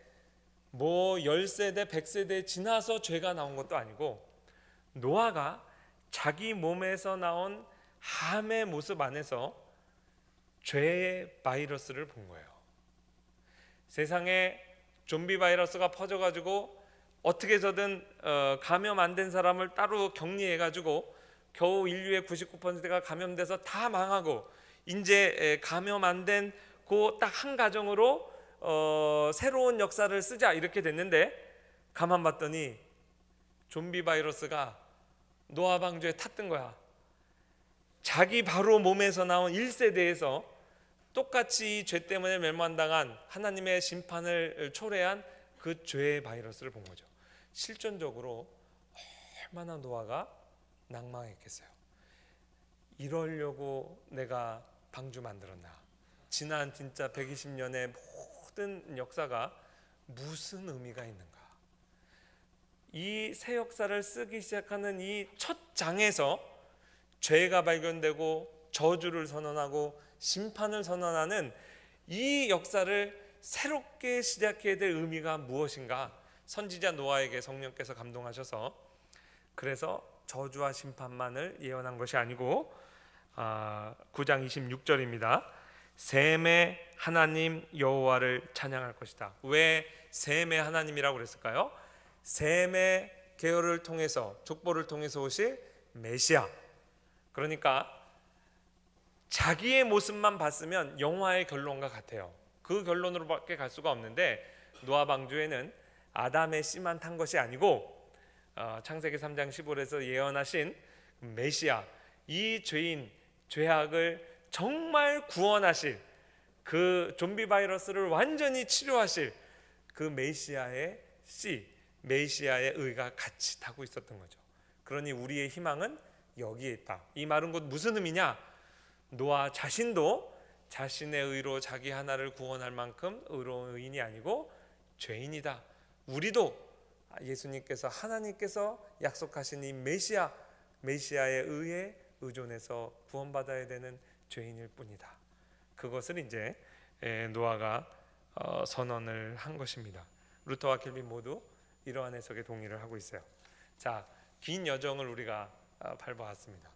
뭐 10세대 100세대 지나서 죄가 나온 것도 아니고 노아가 자기 몸에서 나온 함의 모습 안에서 죄의 바이러스를 본 거예요. 세상에 좀비 바이러스가 퍼져가지고 어떻게 해서든 감염 안 된 사람을 따로 격리해가지고 겨우 인류의 99%가 감염돼서 다 망하고, 이제 감염 안 된 그 딱 한 가정으로 새로운 역사를 쓰자 이렇게 됐는데, 가만 봤더니 좀비 바이러스가 노아 방주에 탔던 거야. 자기 바로 몸에서 나온 1세대에서 똑같이 죄 때문에 멸망당한, 하나님의 심판을 초래한 그 죄의 바이러스를 본 거죠. 실존적으로 얼마나 노아가 낭망했겠어요. 이러려고 내가 방주 만들었나? 지난 진짜 120년의 모든 역사가 무슨 의미가 있는가? 이 새 역사를 쓰기 시작하는 이 첫 장에서 죄가 발견되고 저주를 선언하고 심판을 선언하는 이 역사를 새롭게 시작해야 될 의미가 무엇인가? 선지자 노아에게 성령께서 감동하셔서 그래서 저주와 심판만을 예언한 것이 아니고 9장 26절입니다. 셈의 하나님 여호와를 찬양할 것이다. 왜 셈의 하나님이라고 그랬을까요? 셈의 계열을 통해서, 족보를 통해서 오실 메시아, 그러니까 자기의 모습만 봤으면 영화의 결론과 같아요. 그 결론으로밖에 갈 수가 없는데 노아 방주에는 아담의 씨만 탄 것이 아니고 창세기 3장 15절에서 예언하신 메시아, 이 죄인, 죄악을 정말 구원하실, 그 좀비 바이러스를 완전히 치료하실 그 메시아의 씨, 메시아의 의가 같이 타고 있었던 거죠. 그러니 우리의 희망은 여기에 있다. 이 말은 곧 무슨 의미냐? 노아 자신도 자신의 의로 자기 하나를 구원할 만큼 의로운 의인이 아니고 죄인이다. 우리도 예수님께서, 하나님께서 약속하신 이 메시아의 의에 의존해서 구원받아야 되는 죄인일 뿐이다. 그것을 이제 노아가 선언을 한 것입니다. 루터와 켈빈 모두 이러한 해석에 동의를 하고 있어요. 자, 긴 여정을 우리가 밟아왔습니다.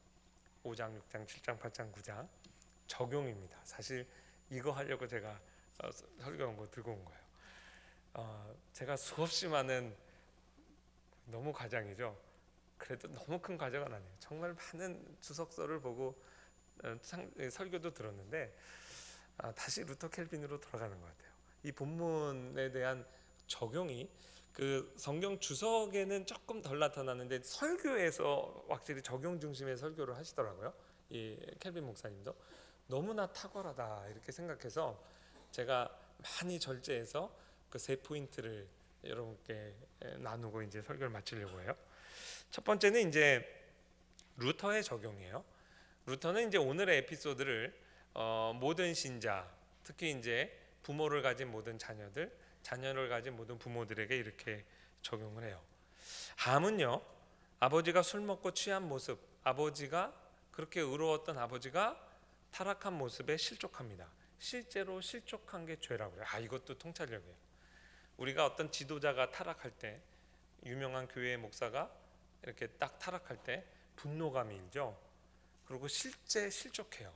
5장, 6장, 7장, 8장, 9장 적용입니다. 사실 이거 하려고 제가 설교 온 거 들고 온 거예요. 제가 수없이 많은, 너무 과장이죠. 그래도 너무 큰 과정은 아니에요. 정말 많은 주석서를 보고 설교도 들었는데 다시 루터 켈빈으로 돌아가는 것 같아요. 이 본문에 대한 적용이 그 성경 주석에는 조금 덜 나타나는데 설교에서 확실히 적용 중심의 설교를 하시더라고요. 이 켈빈 목사님도 너무나 탁월하다 이렇게 생각해서 제가 많이 절제해서 그 세 포인트를 여러분께 나누고 이제 설교를 마치려고 해요. 첫 번째는 이제 루터의 적용이에요. 루터는 이제 오늘의 에피소드를 모든 신자, 특히 이제 부모를 가진 모든 자녀들, 자녀를 가진 모든 부모들에게 이렇게 적용을 해요. 함은요, 아버지가 술 먹고 취한 모습, 아버지가 그렇게 의로웠던 아버지가 타락한 모습에 실족합니다. 실제로 실족한 게 죄라고 해요. 이것도 통찰력이에요. 우리가 어떤 지도자가 타락할 때, 유명한 교회의 목사가 이렇게 딱 타락할 때 분노감이 일죠. 그리고 실제 실족해요.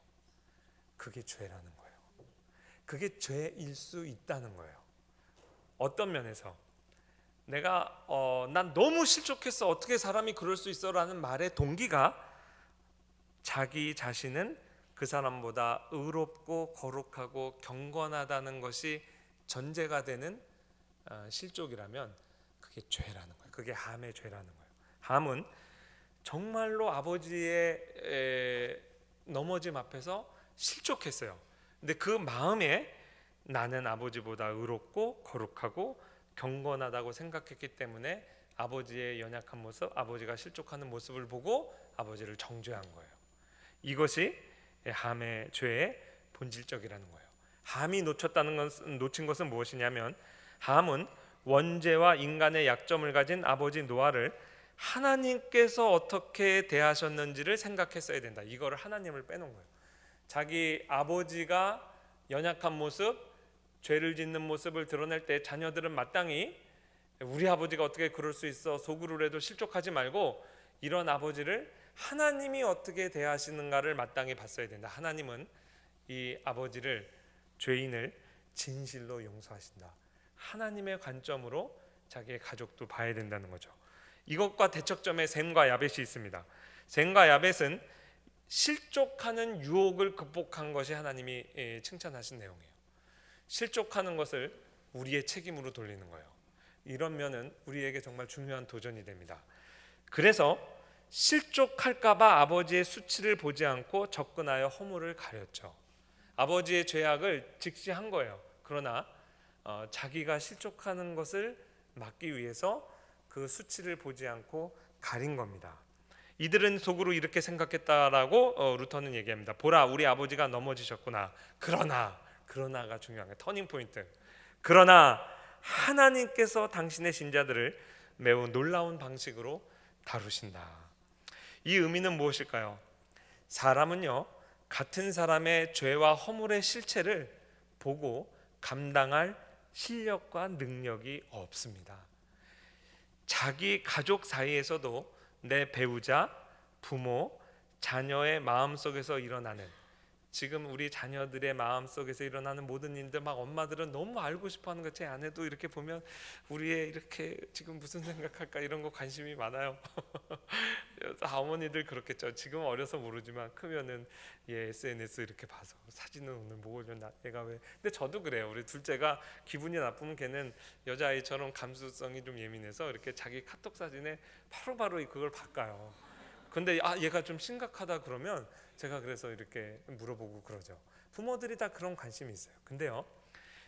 그게 죄라는 거예요. 그게 죄일 수 있다는 거예요. 어떤 면에서 내가 난 너무 실족했어, 어떻게 사람이 그럴 수 있어 라는 말의 동기가 자기 자신은 그 사람보다 의롭고 거룩하고 경건하다는 것이 전제가 되는 실족이라면 그게 죄라는 거예요. 그게 함의 죄라는 거예요. 함은 정말로 아버지의 넘어짐 앞에서 실족했어요. 근데 그 마음에 나는 아버지보다 의롭고 거룩하고 경건하다고 생각했기 때문에 아버지의 연약한 모습, 아버지가 실족하는 모습을 보고 아버지를 정죄한 거예요. 이것이 함의 죄의 본질적이라는 거예요. 함이 놓친 것은 무엇이냐면, 함은 원죄와 인간의 약점을 가진 아버지 노아를 하나님께서 어떻게 대하셨는지를 생각했어야 된다. 이거를 하나님을 빼놓은 거예요. 자기 아버지가 연약한 모습, 죄를 짓는 모습을 드러낼 때 자녀들은 마땅히 우리 아버지가 어떻게 그럴 수 있어, 속으로 해도 실족하지 말고 이런 아버지를 하나님이 어떻게 대하시는가를 마땅히 봤어야 된다. 하나님은 이 아버지를, 죄인을 진실로 용서하신다. 하나님의 관점으로 자기의 가족도 봐야 된다는 거죠. 이것과 대척점에 셈과 야벳이 있습니다. 셈과 야벳은 실족하는 유혹을 극복한 것이 하나님이 칭찬하신 내용이에요. 실족하는 것을 우리의 책임으로 돌리는 거예요. 이런 면은 우리에게 정말 중요한 도전이 됩니다. 그래서 실족할까 봐 아버지의 수치를 보지 않고 접근하여 허물을 가렸죠. 아버지의 죄악을 직시한 거예요. 그러나 자기가 실족하는 것을 막기 위해서 그 수치를 보지 않고 가린 겁니다. 이들은 속으로 이렇게 생각했다라고 루터는 얘기합니다. 보라, 우리 아버지가 넘어지셨구나. 그러나가 중요한 거예요. 터닝 포인트. 그러나 하나님께서 당신의 신자들을 매우 놀라운 방식으로 다루신다. 이 의미는 무엇일까요? 사람은요, 같은 사람의 죄와 허물의 실체를 보고 감당할 실력과 능력이 없습니다. 자기 가족 사이에서도 내 배우자, 부모, 자녀의 마음속에서 일어나는, 지금 우리 자녀들의 마음속에서 일어나는 모든 일들, 막 엄마들은 너무 알고 싶어하는 거. 제 아내도 이렇게 보면 우리의 이렇게 지금 무슨 생각할까 이런 거 관심이 많아요. 어머니들 그렇겠죠. 지금 어려서 모르지만 크면은 SNS 이렇게 봐서 사진은 오늘 뭐 올렸나, 얘가 왜. 근데 저도 그래요. 우리 둘째가 기분이 나쁘면 걔는 여자아이처럼 감수성이 좀 예민해서 이렇게 자기 카톡 사진에 바로바로 그걸 바꿔요. 근데 얘가 좀 심각하다 그러면 제가 그래서 이렇게 물어보고 그러죠. 부모들이 다 그런 관심이 있어요. 근데요,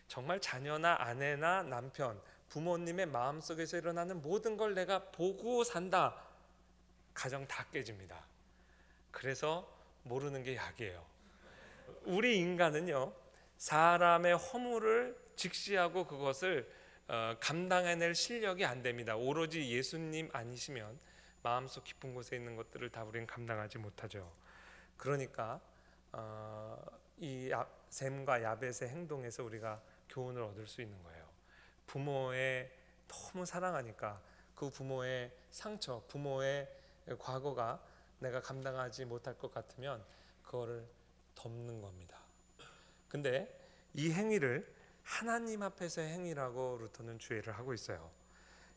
정말 자녀나 아내나 남편, 부모님의 마음속에서 일어나는 모든 걸 내가 보고 산다, 가정 다 깨집니다. 그래서 모르는 게 약이에요. 우리 인간은요, 사람의 허물을 직시하고 그것을 감당해낼 실력이 안 됩니다. 오로지 예수님 아니시면 마음속 깊은 곳에 있는 것들을 다 우리는 감당하지 못하죠. 그러니까 이 셈과 야벳의 행동에서 우리가 교훈을 얻을 수 있는 거예요. 부모의 너무 사랑하니까 그 부모의 상처, 부모의 과거가 내가 감당하지 못할 것 같으면 그거를 덮는 겁니다. 근데 이 행위를 하나님 앞에서의 행위라고 루터는 주의를 하고 있어요.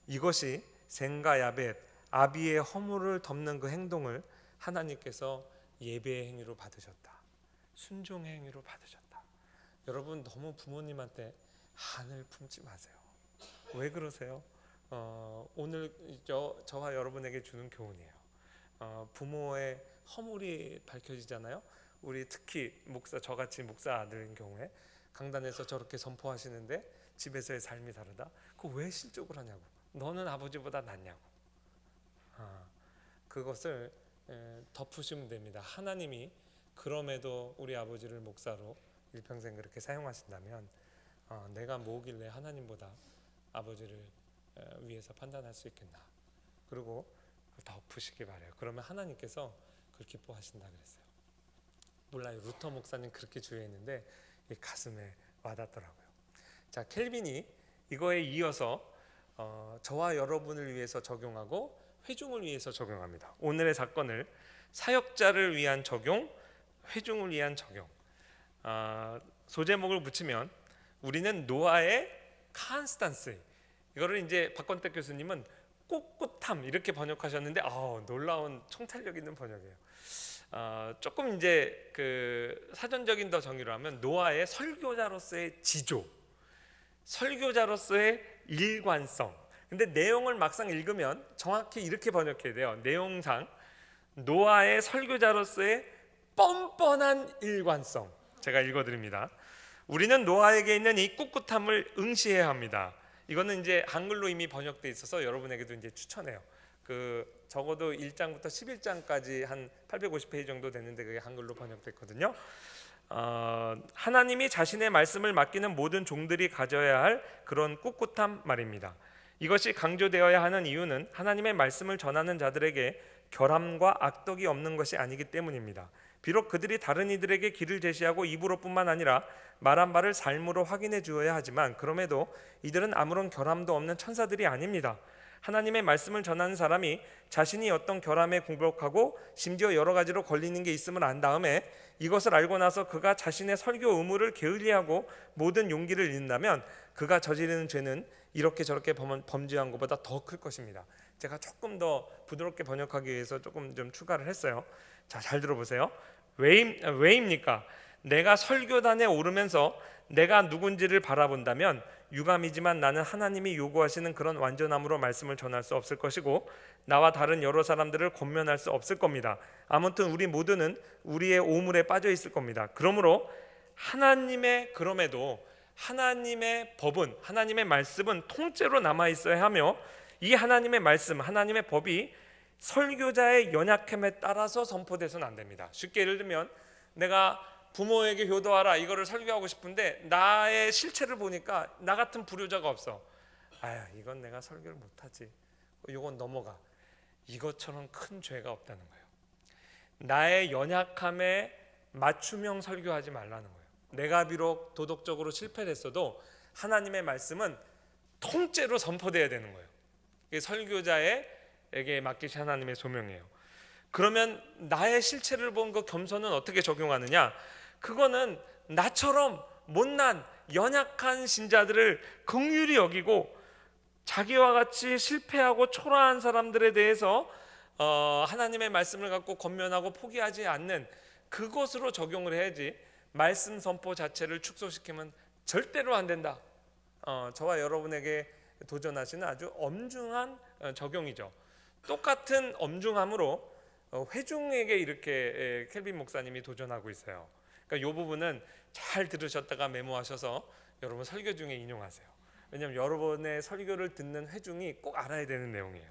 이것이 셈과 야벳, 아비의 허물을 덮는 그 행동을 하나님께서 예배의 행위로 받으셨다, 순종의 행위로 받으셨다. 여러분, 너무 부모님한테 한을 품지 마세요. 왜 그러세요? 오늘 저와 여러분에게 주는 교훈이에요. 부모의 허물이 밝혀지잖아요. 우리 특히 목사, 저같이 목사 아들인 경우에 강단에서 저렇게 선포하시는데 집에서의 삶이 다르다. 그거 왜 실족을 하냐고. 너는 아버지보다 낫냐고. 그것을 덮으시면 됩니다. 하나님이 그럼에도 우리 아버지를 목사로 일평생 그렇게 사용하신다면 내가 뭐길래 하나님보다 아버지를 위해서 판단할 수 있겠나. 그리고 덮으시기 바래요. 그러면 하나님께서 그걸 기뻐하신다 그랬어요. 몰라요. 루터 목사님 그렇게 주의했는데 가슴에 와닿더라고요. 자, 켈빈이 이거에 이어서 저와 여러분을 위해서 적용하고 회중을 위해서 적용합니다. 오늘의 사건을 사역자를 위한 적용, 회중을 위한 적용. 소제목을 붙이면 우리는 노아의 칸스탄스, 이거를 이제 박건택 교수님은 꿋꿋함 이렇게 번역하셨는데 놀라운 총탄력 있는 번역이에요. 조금 이제 그 사전적인 더 정의로 하면 노아의 설교자로서의 지조, 설교자로서의 일관성. 근데 내용을 막상 읽으면 정확히 이렇게 번역해야 돼요. 내용상 노아의 설교자로서의 뻔뻔한 일관성. 제가 읽어드립니다. 우리는 노아에게 있는 이 꿋꿋함을 응시해야 합니다. 이거는 이제 한글로 이미 번역돼 있어서 여러분에게도 이제 추천해요. 그 적어도 1장부터 11장까지 한 850페이지 정도 됐는데 그게 한글로 번역됐거든요. 하나님이 자신의 말씀을 맡기는 모든 종들이 가져야 할 그런 꿋꿋함 말입니다. 이것이 강조되어야 하는 이유는 하나님의 말씀을 전하는 자들에게 결함과 악덕이 없는 것이 아니기 때문입니다. 비록 그들이 다른 이들에게 길을 제시하고 입으로뿐만 아니라 말한 바를 삶으로 확인해 주어야 하지만 그럼에도 이들은 아무런 결함도 없는 천사들이 아닙니다. 하나님의 말씀을 전하는 사람이 자신이 어떤 결함에 굴복하고 심지어 여러 가지로 걸리는 게 있음을 안 다음에 이것을 알고 나서 그가 자신의 설교 의무를 게을리하고 모든 용기를 잃는다면 그가 저지르는 죄는 이렇게 저렇게 범죄한 것보다 더 클 것입니다. 제가 조금 더 부드럽게 번역하기 위해서 조금 좀 추가를 했어요. 자, 잘 들어보세요. 왜입니까? 내가 설교단에 오르면서 내가 누군지를 바라본다면 유감이지만 나는 하나님이 요구하시는 그런 완전함으로 말씀을 전할 수 없을 것이고 나와 다른 여러 사람들을 권면할 수 없을 겁니다. 아무튼 우리 모두는 우리의 오물에 빠져 있을 겁니다. 그러므로 그럼에도 하나님의 법은, 하나님의 말씀은 통째로 남아 있어야 하며 이 하나님의 말씀, 하나님의 법이 설교자의 연약함에 따라서 선포돼서는 안 됩니다. 쉽게 예를 들면 내가 부모에게 효도하라 이거를 설교하고 싶은데 나의 실체를 보니까 나 같은 불효자가 없어. 아야, 이건 내가 설교를 못하지, 이건 넘어가. 이것처럼 큰 죄가 없다는 거예요. 나의 연약함에 맞춤형 설교하지 말라는 거예요. 내가 비록 도덕적으로 실패를 했어도 하나님의 말씀은 통째로 선포돼야 되는 거예요. 이게 설교자에게 맡기신 하나님의 소명이에요. 그러면 나의 실체를 본 그 겸손은 어떻게 적용하느냐? 그거는 나처럼 못난 연약한 신자들을 긍휼히 여기고 자기와 같이 실패하고 초라한 사람들에 대해서 하나님의 말씀을 갖고 권면하고 포기하지 않는 그것으로 적용을 해야지, 말씀 선포 자체를 축소시키면 절대로 안 된다. 저와 여러분에게 도전하시는 아주 엄중한 적용이죠. 똑같은 엄중함으로 회중에게 이렇게 켈빈 목사님이 도전하고 있어요. 그러니까 이 부분은 잘 들으셨다가 메모하셔서 여러분 설교 중에 인용하세요. 왜냐하면 여러분의 설교를 듣는 회중이 꼭 알아야 되는 내용이에요.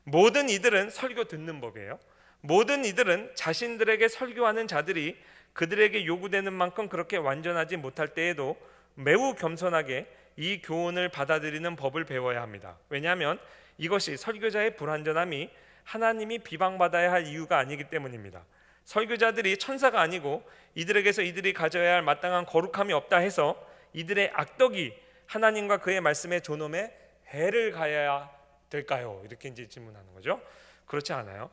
모든 이들은 설교 듣는 법이에요. 모든 이들은 자신들에게 설교하는 자들이 그들에게 요구되는 만큼 그렇게 완전하지 못할 때에도 매우 겸손하게 이 교훈을 받아들이는 법을 배워야 합니다. 왜냐하면 이것이 설교자의 불완전함이 하나님이 비방받아야 할 이유가 아니기 때문입니다. 설교자들이 천사가 아니고 이들에게서 이들이 가져야 할 마땅한 거룩함이 없다 해서 이들의 악덕이 하나님과 그의 말씀의 존엄에 해를 가야 될까요? 이렇게 이제 질문하는 거죠. 그렇지 않아요.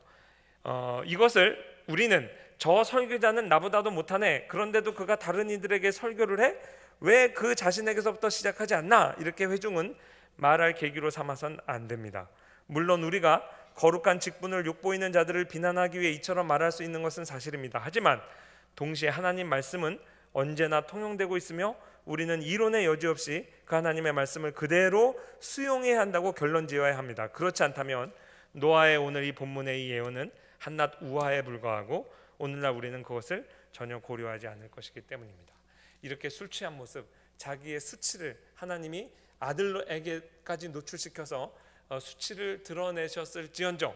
이것을 우리는 저 설교자는 나보다도 못하네, 그런데도 그가 다른 이들에게 설교를 해? 왜 그 자신에게서부터 시작하지 않나? 이렇게 회중은 말할 계기로 삼아선 안 됩니다. 물론 우리가 거룩한 직분을 욕보이는 자들을 비난하기 위해 이처럼 말할 수 있는 것은 사실입니다. 하지만 동시에 하나님 말씀은 언제나 통용되고 있으며 우리는 이론의 여지 없이 그 하나님의 말씀을 그대로 수용해야 한다고 결론지어야 합니다. 그렇지 않다면 노아의 오늘 이 본문의 이 예언은 한낱 우화에 불과하고 오늘날 우리는 그것을 전혀 고려하지 않을 것이기 때문입니다. 이렇게 술 취한 모습, 자기의 수치를 하나님이 아들에게까지 노출시켜서 수치를 드러내셨을지언정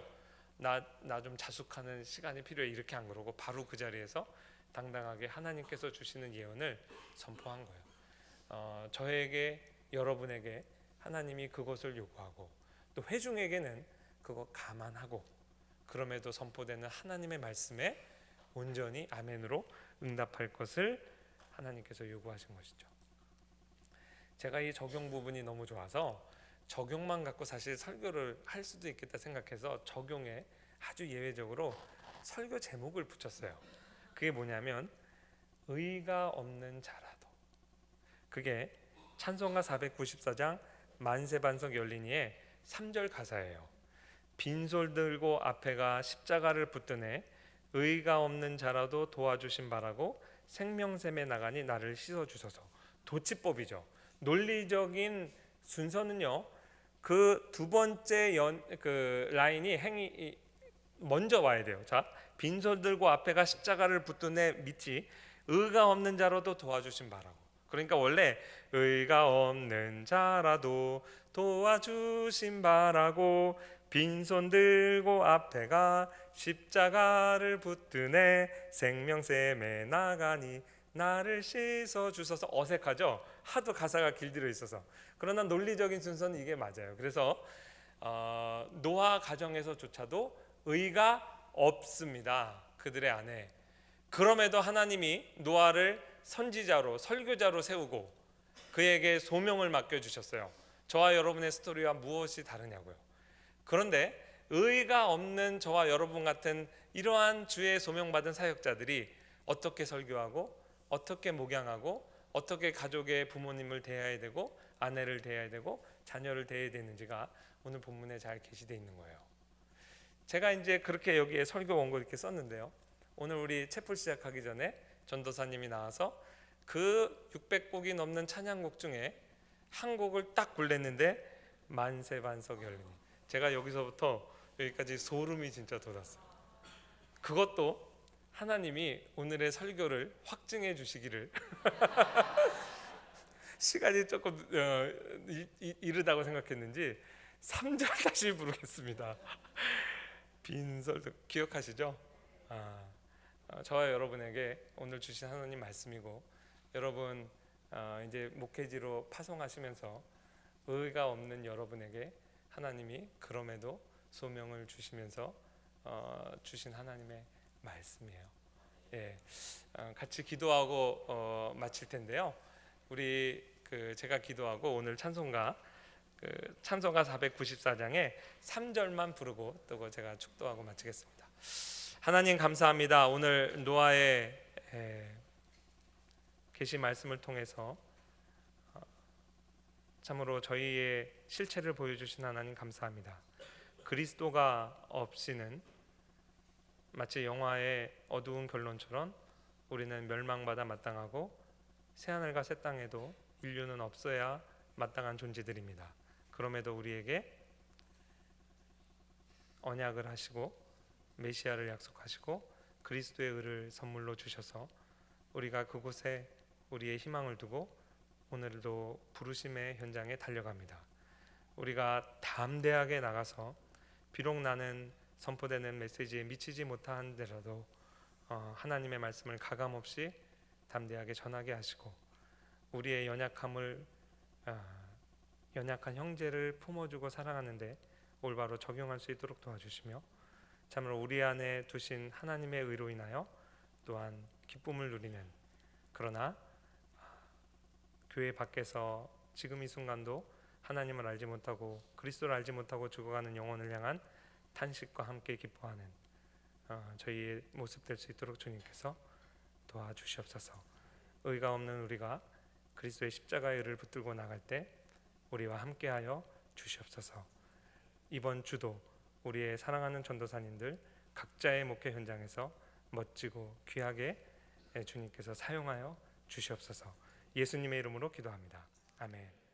나 좀 자숙하는 시간이 필요해, 이렇게 안 그러고 바로 그 자리에서 당당하게 하나님께서 주시는 예언을 선포한 거예요. 저에게, 여러분에게 하나님이 그것을 요구하고 또 회중에게는 그거 감안하고 그럼에도 선포되는 하나님의 말씀에 온전히 아멘으로 응답할 것을 하나님께서 요구하신 것이죠. 제가 이 적용 부분이 너무 좋아서 적용만 갖고 사실 설교를 할 수도 있겠다 생각해서 적용에 아주 예외적으로 설교 제목을 붙였어요. 그게 뭐냐면 의가 없는 자라도. 그게 찬송가 494장 만세반석 열리니의 3절 가사예요. 빈솔 들고 앞에가 십자가를 붙드네 의가 없는 자라도 도와주신 바라고 생명샘에 나가니 나를 씻어주소서. 도치법이죠. 논리적인 순서는요, 그 두 번째 그 라인이 행이 먼저 와야 돼요. 자, 빈솔 들고 앞에가 십자가를 붙드네 밑이 의가 없는 자라도 도와주신 바라고. 그러니까 원래 의가 없는 자라도 도와주신 바라고 빈손 들고 앞에가 십자가를 붙드네 생명샘에 나가니 나를 씻어 주소서. 어색하죠? 하도 가사가 길들여 있어서. 그러나 논리적인 순서는 이게 맞아요. 그래서 노아 가정에서조차도 의가 없습니다. 그들의 안에. 그럼에도 하나님이 노아를 선지자로, 설교자로 세우고 그에게 소명을 맡겨주셨어요. 저와 여러분의 스토리와 무엇이 다르냐고요. 그런데 의가 없는 저와 여러분 같은 이러한 주의 소명받은 사역자들이 어떻게 설교하고 어떻게 목양하고 어떻게 가족의 부모님을 대해야 되고 아내를 대해야 되고 자녀를 대해야 되는지가 오늘 본문에 잘 게시되어 있는 거예요. 제가 이제 그렇게 여기에 설교 원고 이렇게 썼는데요. 오늘 우리 채플 시작하기 전에 전도사님이 나와서 그 600곡이 넘는 찬양곡 중에 한 곡을 딱 골랐는데 만세반석 열리니. 제가 여기서부터 여기까지 소름이 진짜 돋았어요. 그것도 하나님이 오늘의 설교를 확증해 주시기를 시간이 조금 이르다고 생각했는지 3절 다시 부르겠습니다. 빈설도 기억하시죠? 저와 여러분에게 오늘 주신 하나님 말씀이고, 여러분 이제 목회지로 파송하시면서 의가 없는 여러분에게 하나님이 그럼에도 소명을 주시면서 주신 하나님의 말씀이에요. 예, 같이 기도하고 마칠 텐데요. 우리 제가 기도하고 오늘 찬송가 찬송가 494장의 3절만 부르고 또 제가 축도하고 마치겠습니다. 하나님 감사합니다. 오늘 노아의 계시 말씀을 통해서 참으로 저희의 실체를 보여주신 하나님 감사합니다. 그리스도가 없이는 마치 영화의 어두운 결론처럼 우리는 멸망받아 마땅하고 새하늘과 새 땅에도 인류는 없어야 마땅한 존재들입니다. 그럼에도 우리에게 언약을 하시고 메시아를 약속하시고 그리스도의 의를 선물로 주셔서 우리가 그곳에 우리의 희망을 두고 오늘도 부르심의 현장에 달려갑니다. 우리가 담대하게 나가서 비록 나는 선포되는 메시지에 미치지 못한데라도 하나님의 말씀을 가감없이 담대하게 전하게 하시고 우리의 연약함을 연약한 형제를 품어주고 사랑하는데 올바로 적용할 수 있도록 도와주시며 참으로 우리 안에 두신 하나님의 의로 인하여 또한 기쁨을 누리는, 그러나 교회 밖에서 지금 이 순간도 하나님을 알지 못하고 그리스도를 알지 못하고 죽어가는 영혼을 향한 탄식과 함께 기뻐하는 저희의 모습 될 수 있도록 주님께서 도와주시옵소서. 의가 없는 우리가 그리스도의 십자가의 의를 붙들고 나갈 때 우리와 함께하여 주시옵소서. 이번 주도 우리의 사랑하는 전도사님들 각자의 목회 현장에서 멋지고 귀하게 주님께서 사용하여 주시옵소서. 예수님의 이름으로 기도합니다. 아멘.